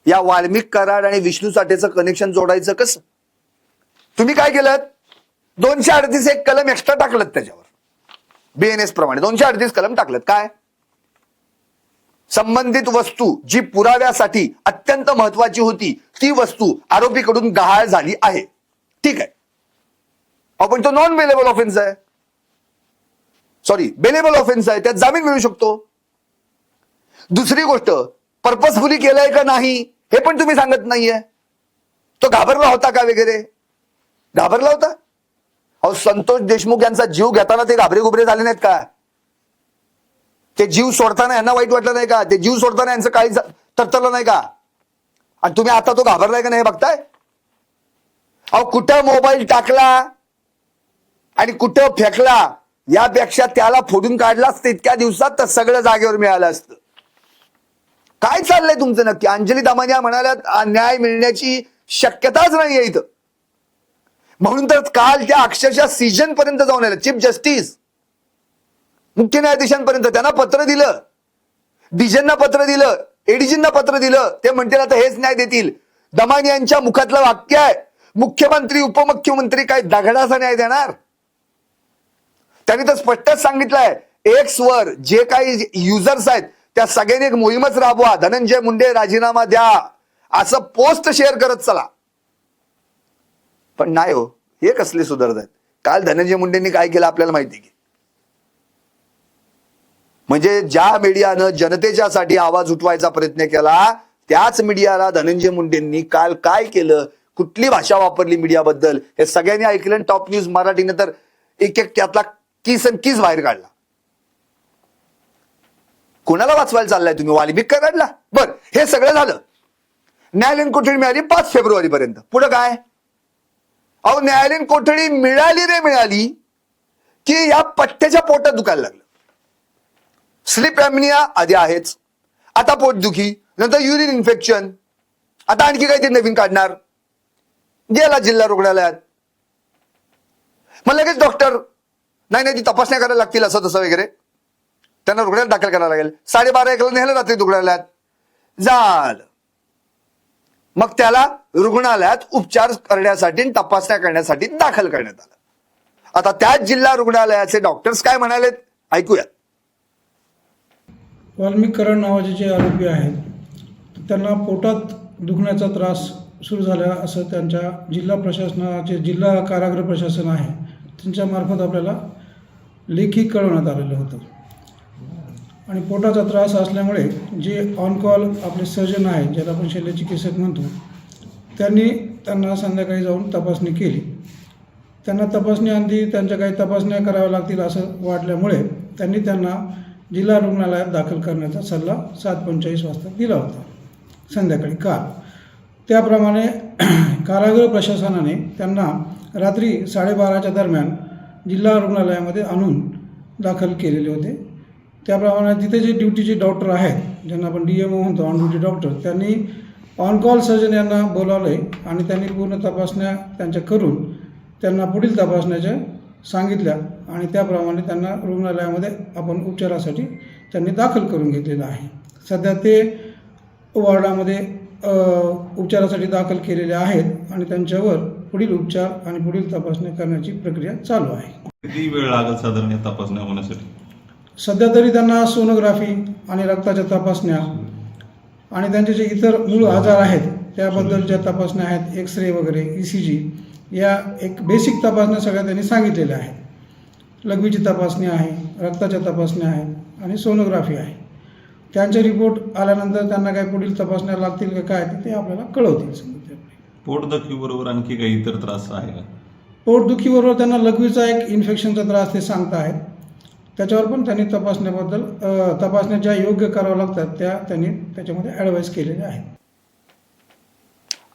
या वाल्मिक कराड आणि विष्णू चाटेचं कनेक्शन जोडायचं कसं? तुम्ही काय केलं? 238 एक कलम एक्स्ट्रा टाकलं त्याच्यावर, BNS प्रमाणे 238 कलम टाकलं. काय? संबंधित वस्तू जी पुराव्यासाठी अत्यंत महत्वाची होती ती वस्तू आरोपीकडून गहाळ झाली आहे. ठीक आहे, आपण तो नॉन बेलेबल ऑफेन्स आहे, सॉरी बेलेबल ऑफेन्स आहे, त्यात जामीन मिळू शकतो. दुसरी गोष्ट, पर्पजफुली केलंय का नाही हे पण तुम्ही सांगत नाहीये. तो घाबरला होता का वगैरे? घाबरला होता? अहो, संतोष देशमुख यांचा जीव घेताना ते घाबरे गुबरे झाले नाहीत का? ते जीव सोडताना यांना वाईट वाटलं नाही का? ते जीव सोडताना यांचं काही तरतरलं नाही का? आणि तुम्ही आता तो घाबरलाय का नाही बघताय? अहो, कुठं मोबाईल टाकला आणि कुठं फेकला यापेक्षा त्याला फोडून काढला असतं इतक्या दिवसात, तर सगळं जागेवर मिळालं असतं. काय चाललंय तुमचं नक्की? अंजली दामानिया म्हणाल्या न्याय मिळण्याची शक्यताच नाहीये इथं. म्हणून तर काल त्या अक्षरशः सीजन पर्यंत जाऊन आल्या, चीफ जस्टिस, मुख्य न्यायाधीशांपर्यंत. त्यांना पत्र दिलं, डीजेंना पत्र दिलं, एडीजींना पत्र दिलं. ते म्हणतील आता हेच न्याय देतील. दमानियांच्या मुखातलं वाक्य आहे, मुख्यमंत्री उपमुख्यमंत्री काय दगडाचा न्याय देणार? त्यांनी तर स्पष्टच सांगितलंय, एक्स वर जे काही युजर्स आहेत त्या सगळ्यांनी एक मोहीमच राबवा, धनंजय मुंडे राजीनामा द्या असं पोस्ट शेअर करत चला. पण नाही हो, हे कसले सुधारत आहेत. काल धनंजय मुंडेंनी काय केलं आपल्याला माहिती की, म्हणजे ज्या मीडियानं जनतेच्यासाठी आवाज उठवायचा प्रयत्न केला त्याच मीडियाला धनंजय मुंडेंनी काल काय केलं, कुठली भाषा वापरली मीडियाबद्दल हे सगळ्यांनी ऐकलं. टॉप न्यूज मराठीने तर एक एक त्यातला किस अन किस बाहेर काढला. कोणाला वाचवायला चाललाय तुम्ही? वाल्मिक कराडला? बर, हे सगळं झालं. न्यायालयीन कोठडी मिळाली 5 फेब्रुवारी पर्यंत. पुढे काय? अहो, न्यायालयीन कोठडी मिळाली रे मिळाली की या पट्ट्याच्या पोटात दुखायला लागलं. स्लीप ॲम्निया आधी आहेच, आता पोटदुखी, नंतर युरिन इन्फेक्शन, आता आणखी काही ते नवीन काढणार. गेला जिल्हा रुग्णालयात, मग लगेच डॉक्टर नाही ती तपासण्या करायला लागतील असं तसं वगैरे, त्यांना रुग्णालयात दाखल करायला लागेल. 12:30 नेलं रात्री रुग्णालयात झालं. मग त्याला रुग्णालयात उपचार करण्यासाठी तपासण्या करण्यासाठी दाखल करण्यात आलं. आता त्याच जिल्हा रुग्णालयाचे डॉक्टर्स काय म्हणालेत ऐकूयात. वाल्मिक कराड नावाचे जे आरोपी आहेत त्यांना पोटात दुखण्याचा त्रास सुरू झाला असं त्यांच्या जिल्हा प्रशासनाचे, जिल्हा कारागृह प्रशासन आहे त्यांच्यामार्फत आपल्याला लेखी कळवण्यात आलेलं होतं. आणि पोटाचा त्रास असल्यामुळे जे ऑन कॉल आपले सर्जन आहेत, ज्याला आपण शल्यचिकित्सक म्हणतो, त्यांना संध्याकाळी जाऊन तपासणी केली. त्यांना तपासणीआधी त्यांच्या काही तपासण्या कराव्या लागतील असं वाटल्यामुळे त्यांनी त्यांना जिल्हा रुग्णालयात दाखल करण्याचा सल्ला 7:45 वाजता दिला होता संध्याकाळी काल. त्याप्रमाणे कारागृह प्रशासनाने त्यांना रात्री 12:30च्या दरम्यान जिल्हा रुग्णालयामध्ये आणून दाखल केलेले होते. त्याप्रमाणे तिथे जे ड्युटीचे डॉक्टर आहेत, ज्यांना आपण DMO म्हणतो, ऑन ड्युटी डॉक्टर, त्यांनी ऑन कॉल सर्जन यांना बोलावले आणि त्यांनी पूर्ण तपासण्या त्यांच्या करून त्यांना पुढील तपासण्याच्या सांगितल्या आणि त्याप्रमाणे त्यांना रुग्णालयामध्ये आपण उपचारासाठी त्यांनी दाखल करून घेतलेलं आहे. सध्या ते वॉर्डामध्ये उपचारासाठी दाखल केलेले आहेत आणि त्यांच्यावर पुढील उपचार आणि पुढील तपासण्या करण्याची प्रक्रिया चालू आहे. किती वेळ लागेल साधारण या तपासण्या होण्यासाठी? सध्या तरी त्यांना सोनोग्राफी आणि रक्ताच्या तपासण्या आणि त्यांचे जे इतर मूळ आजार आहेत त्याबद्दलच्या तपासण्या आहेत, एक्सरे वगैरे, ECG, या एक बेसिक तपासण्या सगळ्या त्यांनी सांगितलेल्या आहेत. लघवीची तपासणी आहे, रक्ताच्या तपासण्या आहेत आणि सोनोग्राफी आहे. त्यांचे रिपोर्ट आल्यानंतर त्यांना काही पुढील तपासण्या लागतील का काय ते आपल्याला कळवतील. पोटदुखीबरोबर आणखी काही इतर त्रास आहे का? पोटदुखीबरोबर त्यांना लघवीचा एक इन्फेक्शनचा त्रास ते सांगत आहेत त्याच्यावर पण त्यांनी तपासण्या ज्या योग्य कराव्या लागतात त्या त्यांनी त्याच्यामध्ये ॲडवाईस केलेल्या आहेत.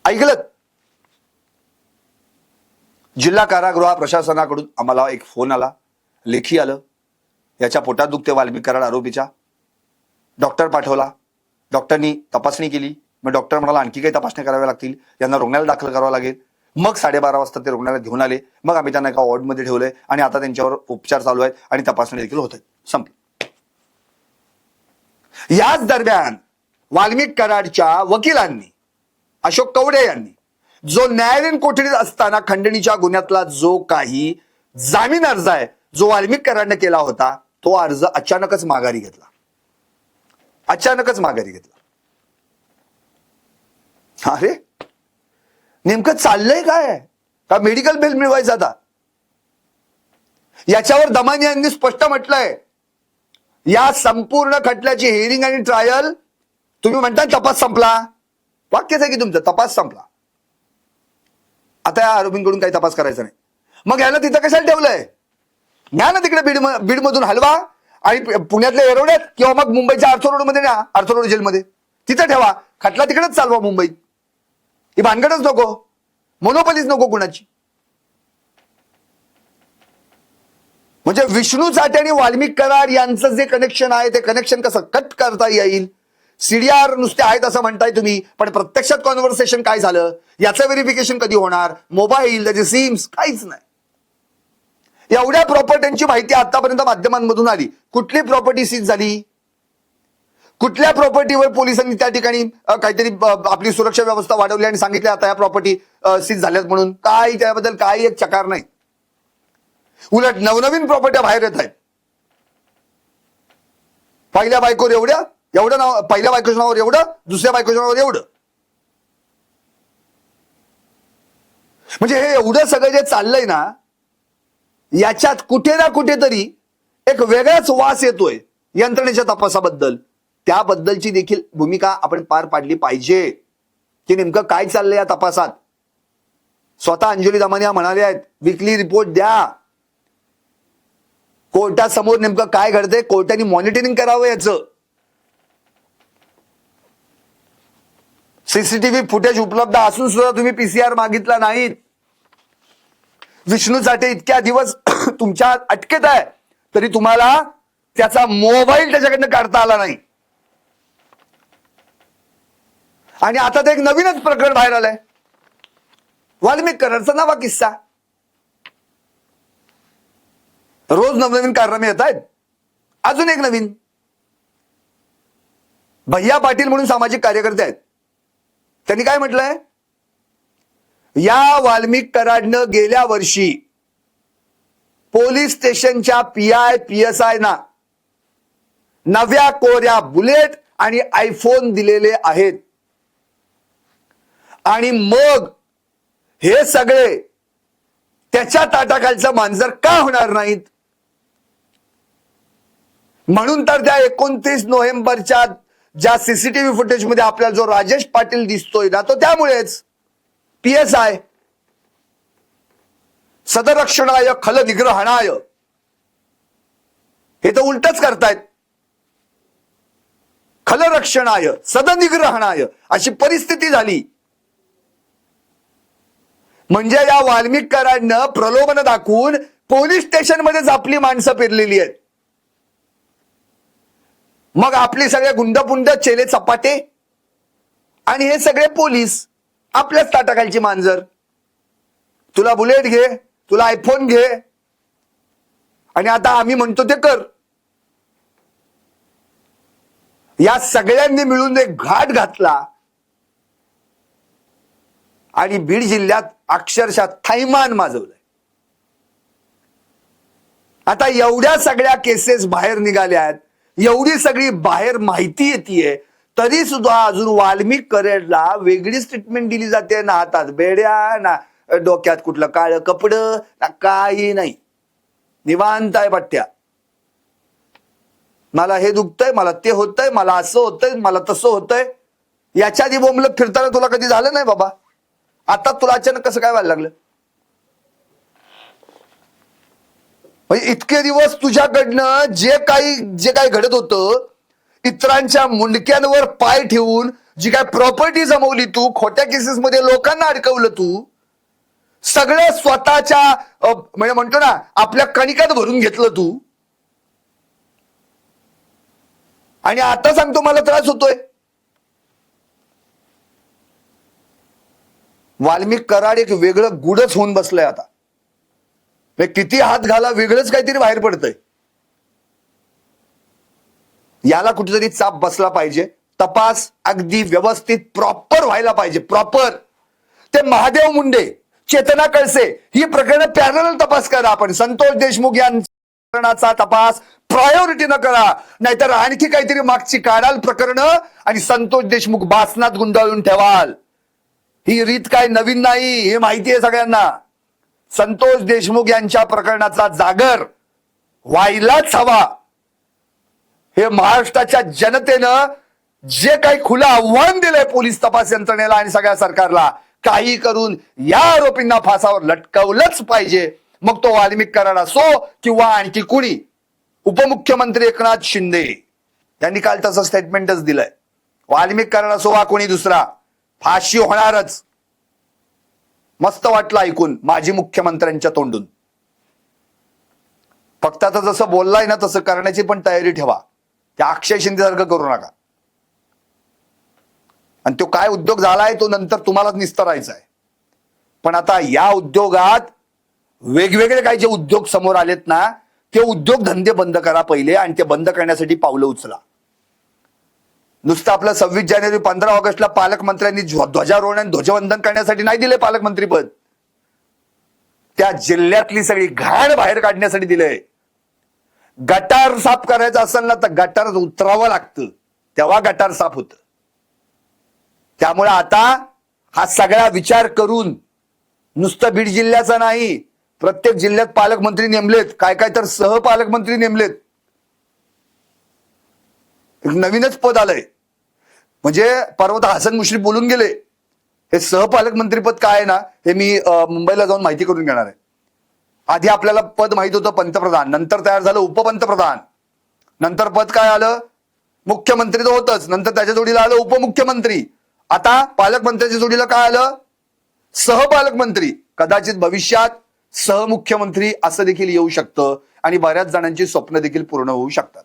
ऐकलं, जिल्हा कारागृह प्रशासनाकडून आम्हाला एक फोन आला, लेखी आलं, याच्या पोटात दुखते वाल्मिक कराड आरोपीच्या. डॉक्टर पाठवला, डॉक्टरनी तपासणी केली. मग डॉक्टर म्हणाला आणखी काही तपासण्या कराव्या लागतील, यांना रुग्णालयात दाखल करावं लागेल. मग 12:30 वाजता ते रुग्णालयात घेऊन आले. मग आम्ही त्यांना एका वॉर्डमध्ये ठेवलंय आणि आता त्यांच्यावर उपचार चालू आहेत आणि तपासणी देखील होत आहेत. संपलं. याच दरम्यान वाल्मिक कराडच्या वकिलांनी, अशोक कवडे यांनी, जो न्यायालयीन कोठडीत असताना खंडणीच्या गुन्ह्यातला जो काही जामीन अर्ज आहे जो वाल्मिक कराडने केला होता, तो अर्ज अचानकच माघारी घेतला. अरे नेमकं चाललंय काय? का मेडिकल बिल मिळवायचं आता? याच्यावर दमानी यांनी स्पष्ट म्हटलंय, या संपूर्ण खटल्याची हिअरिंग आणि ट्रायल, तुम्ही म्हणता तपास संपला, वाक्यच आहे की तुमचं, तपास संपला, आता या आरोपींकडून काही तपास करायचा नाही. मग याला तिथं कशाला ठेवलंय? न्या ना तिकडे बीड मधून हलवा आणि पुण्यातल्या एरोड्यात किंवा मग मुंबईच्या आर्थर रोडमध्ये न्या, आर्थर रोड जेलमध्ये तिथं ठेवा. खटला तिकडेच चालवा मुंबईत. ही भानगडच नको, मोनोपलीच नको कुणाची. म्हणजे विष्णू चाटे आणि वाल्मिक कराड यांचं जे कनेक्शन आहे ते कनेक्शन कसं कट करता येईल? सीडीआर नुसते आहेत असं म्हणताय तुम्ही, पण प्रत्यक्षात कॉन्व्हर्सेशन काय झालं याचं व्हेरिफिकेशन कधी होणार? मोबाईल, त्याचे सिम्स, काहीच नाही. एवढ्या प्रॉपर्टीची माहिती आतापर्यंत माध्यमांमधून आली. कुठली प्रॉपर्टी सीज झाली, कुठल्या प्रॉपर्टीवर पोलिसांनी त्या ठिकाणी काहीतरी आपली सुरक्षा व्यवस्था वाढवली आणि सांगितलं आता या प्रॉपर्टी सीज झाल्यात म्हणून? काय त्याबद्दल काही एक चकार नाही. उलट नवनवीन प्रॉपर्ट्या बाहेर येत आहेत. पहिल्या बायकोवर एवढं नाव, पहिल्या बायकोच्या नावावर एवढं, दुसऱ्या बायकोच्या नावावर एवढं. म्हणजे हे एवढं सगळं जे चाललंय ना, याच्यात कुठे ना कुठेतरी एक वेगळाच वास येतोय यंत्रणेच्या तपासाबद्दल. त्याबद्दलची देखील भूमिका आपण पार पाडली पाहिजे की नेमकं काय चाललंय या तपासात. स्वतः अंजली दमानिया म्हणाले आहेत, वीकली रिपोर्ट द्या, कोर्टासमोर नेमकं काय घडतंय, कोर्टाने मॉनिटरिंग करावं याचं. सीसीटीव्ही फुटेज उपलब्ध असून सुद्धा तुम्ही पीसीआर मागितला नाहीत. विष्णू चाटे इतक्या दिवस तुमच्या अटकेत आहे तरी तुम्हाला त्याचा मोबाईल त्याच्याकडनं काढता आला नाही. आणि आता ते एक नवीनच प्रकरण बाहेर आलंय, वाल्मिक कराडचा नवा किस्सा. रोज नवनवीन कारनामे येत आहेत. अजून एक नवीन, भैया पाटील म्हणून सामाजिक कार्यकर्ते आहेत, त्यांनी काय म्हटलंय, या वाल्मिक कराडनं गेल्या वर्षी पोलीस स्टेशनच्या PI/PSI ना नव्या कोऱ्या बुलेट आणि आयफोन दिलेले आहेत. आणि मग हे सगळे त्याच्या ताटाखालचं मांजर का होणार नाहीत? म्हणून तर त्या 29 नोव्हेंबरच्या ज्या सीसीटीव्ही फुटेज मध्ये आपल्याला जो राजेश पाटील दिसतोय ना, तो त्यामुळेच PSI सदरक्षणाय खल निग्रहणाय, हे तर उलटच करतायत. खलरक्षणाय सदनिग्रहणाय अशी परिस्थिती झाली. म्हणजे या वाल्मिक कराडनं प्रलोभन दाखवून पोलीस स्टेशन मध्येच आपली माणसं पेरलेली आहेत. मग आपले सगळे गुंडपुंड चेले चपाटे आणि हे सगळे पोलीस आपल्याच ताटाखालची मांजर. तुला बुलेट घे, तुला आयफोन घे, आणि आता आम्ही म्हणतो ते कर. या सगळ्यांनी मिळून एक घाट घातला आणि बीड जिल्ह्यात अक्षरशः थैमान माजवलंय. आता एवढ्या सगळ्या केसेस बाहेर निघाल्यात, एवढी सगळी बाहेर माहिती येते, तरी सुद्धा अजून वाल्मिक कराडला वेगळीच ट्रीटमेंट दिली जाते. ना हातात बेड्या, ना डोक्यात कुठलं काळं कपड, ना काही नाही, निवांत आहे पट्ट्या. मला हे दुखतंय, मला ते होतंय, मला असं होतंय, मला तसं होतंय. याच्या आधी बोंबलत फिरताना तुला कधी झालं नाही बाबा, आता तुला अचानक कसं काय व्हायला लागलं? म्हणजे इतके दिवस तुझ्याकडनं जे काही घडत होतं, इतरांच्या मुंडक्यांवर पाय ठेवून जी काय प्रॉपर्टी जमवली तू, खोट्या केसेस मध्ये लोकांना अडकवलं तू, सगळं स्वतःच्या म्हणजे म्हणतो ना आपल्या कणिकात भरून घेतलं तू, आणि आता सांगतो मला त्रास होतोय. वाल्मिक कराड एक वेगळं गुडच होऊन बसलंय आता. किती हात घाला वेगळंच काहीतरी बाहेर पडतंय. याला कुठेतरी चाप बसला पाहिजे. तपास अगदी व्यवस्थित प्रॉपर व्हायला पाहिजे. प्रॉपर. ते महादेव मुंडे, चेतना कळसे ही प्रकरण पॅरलल तपास करा. आपण संतोष देशमुख यांचा तपास प्रायोरिटीनं करा, नाहीतर आणखी काहीतरी मागची काढाल प्रकरण आणि संतोष देशमुख बासनात गुंडाळून ठेवाल. ही रीत काय नवीन नाही, हे माहिती आहे सगळ्यांना. संतोष देशमुख यांच्या प्रकरणाचा जागर व्हायलाच हवा. हे महाराष्ट्राच्या जनतेनं जे काही खुलं आव्हान दिलंय पोलीस तपास यंत्रणेला आणि सगळ्या सरकारला, काही करून या आरोपींना फासावर लटकवलंच पाहिजे. मग तो वाल्मिक कराड असो किंवा आणखी कुणी. उपमुख्यमंत्री एकनाथ शिंदे यांनी काल तसं स्टेटमेंटच दिलंय. वाल्मिक कराड असो वा कोणी दुसरा, फाशी होणारच. मस्त वाटलं ऐकून माजी मुख्यमंत्र्यांच्या तोंडून. फक्त आता जसं बोललाय ना तसं करण्याची पण तयारी ठेवा. त्या अक्षय शिंदे सारखं करू नका. आणि तो काय उद्योग झालाय तो नंतर तुम्हालाच निस्तरायचा आहे. पण आता या उद्योगात वेगवेगळे काही जे उद्योग समोर आलेत ना, ते उद्योग धंदे बंद करा पहिले, आणि ते बंद करण्यासाठी पावलं उचला. नुसतं आपलं 26 जानेवारी 15 ऑगस्टला पालकमंत्र्यांनी ध्वजारोहण आणि ध्वजवंदन करण्यासाठी नाही दिले पालकमंत्रीपद. त्या जिल्ह्यातली सगळी घाण बाहेर काढण्यासाठी दिलंय. गटार साफ करायचं असेल ना तर गटार उतरावं लागतं, तेव्हा गटार साफ होतं. त्यामुळे आता हा सगळा विचार करून नुसतं बीड जिल्ह्याचा नाही, प्रत्येक जिल्ह्यात पालकमंत्री नेमलेत, काय काय तर सहपालकमंत्री नेमलेत. एक नवीनच पद आलंय. म्हणजे परवा हसन मुश्रीफ बोलून गेले. हे सहपालकमंत्रीपद काय आहे ना, हे मी मुंबईला जाऊन माहिती करून घेणार आहे. आधी आपल्याला पद माहित होतं पंतप्रधान, नंतर तयार झालं उपपंतप्रधान, नंतर पद काय आलं मुख्यमंत्री तर होतच, नंतर त्याच्या जोडीला आलं उपमुख्यमंत्री. आता पालकमंत्र्याच्या जोडीला काय आलं सहपालकमंत्री. कदाचित भविष्यात सहमुख्यमंत्री असं देखील येऊ शकतं आणि बऱ्याच जणांची स्वप्न देखील पूर्ण होऊ शकतात.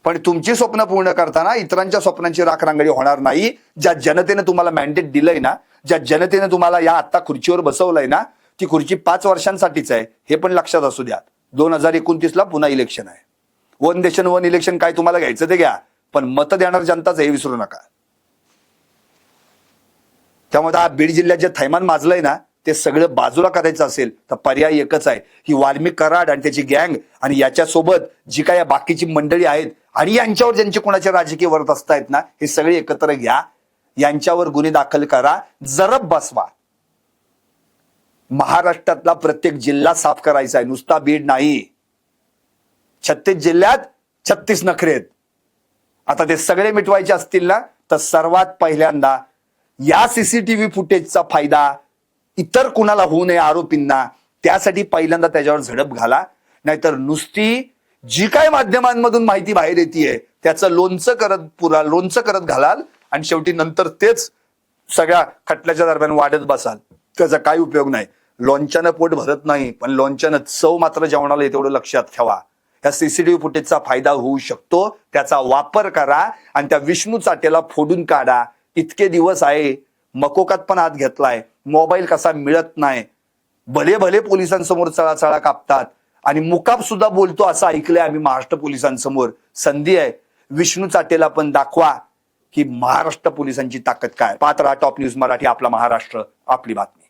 पण तुमची स्वप्न पूर्ण करताना इतरांच्या स्वप्नांची राखरांगडी होणार नाही. ज्या जनतेने तुम्हाला मॅन्डेट दिलंय ना, ज्या जनतेने तुम्हाला या आत्ता खुर्चीवर बसवलंय ना, ती खुर्ची 5 वर्षांसाठीच आहे, हे पण लक्षात असू द्या. 2029 ला पुन्हा इलेक्शन आहे. वन नेशन वन इलेक्शन, काय तुम्हाला घ्यायचं ते घ्या, पण मत देणार जनताच हे विसरू नका. त्यामुळे हा बीड जिल्ह्यात जे थैमान माजलंय ना, ते सगळं बाजूला करायचं असेल तर पर्याय एकच आहे, ही वाल्मिक कराड आणि त्याची गँग आणि याच्यासोबत जी काय बाकीची मंडळी आहेत आणि यांच्यावर ज्यांचे कोणाचे राजकीय वर्त असतायत ना, हे सगळे एकत्र घ्या, यांच्यावर गुन्हे दाखल करा, जरब बसवा. महाराष्ट्रातला प्रत्येक जिल्हा साफ करायचा आहे, नुसता बीड नाही. 36 जिल्ह्यात 36 नखरे आहेत. आता ते सगळे मिटवायचे असतील ना, तर सर्वात पहिल्यांदा या सीसीटीव्ही फुटेजचा फायदा इतर कुणाला होऊ नये आरोपींना, त्यासाठी पहिल्यांदा त्याच्यावर झडप घाला. नाहीतर नुसती जी काय माध्यमांमधून माहिती बाहेर येते त्याचं लोणचं करत घालाल आणि शेवटी नंतर तेच सगळ्या खटल्याच्या दरम्यान वाढत बसाल. त्याचा काही उपयोग नाही. लोणच्यानं पोट भरत नाही, पण लोणच्यानं चव मात्र जेवणाला येते, एवढं लक्षात ठेवा. या सीसीटीव्ही फुटेजचा फायदा होऊ शकतो, त्याचा वापर करा आणि त्या विष्णू चाटेला फोडून काढा. इतके दिवस आहे, मकोकात पण हात घेतलाय, मोबाईल कसा मिळत नाही, भले भले पोलिसांसमोर चळाचळा कापतात आणि मुकाब सुद्धा बोलतो असं ऐकलंय आम्ही महाराष्ट्र पोलिसांसमोर. संधी आहे, विष्णू चाटेला पण दाखवा की महाराष्ट्र पोलिसांची ताकद काय. पाहत राहा टॉप न्यूज मराठी, आपला महाराष्ट्र, आपली बातमी.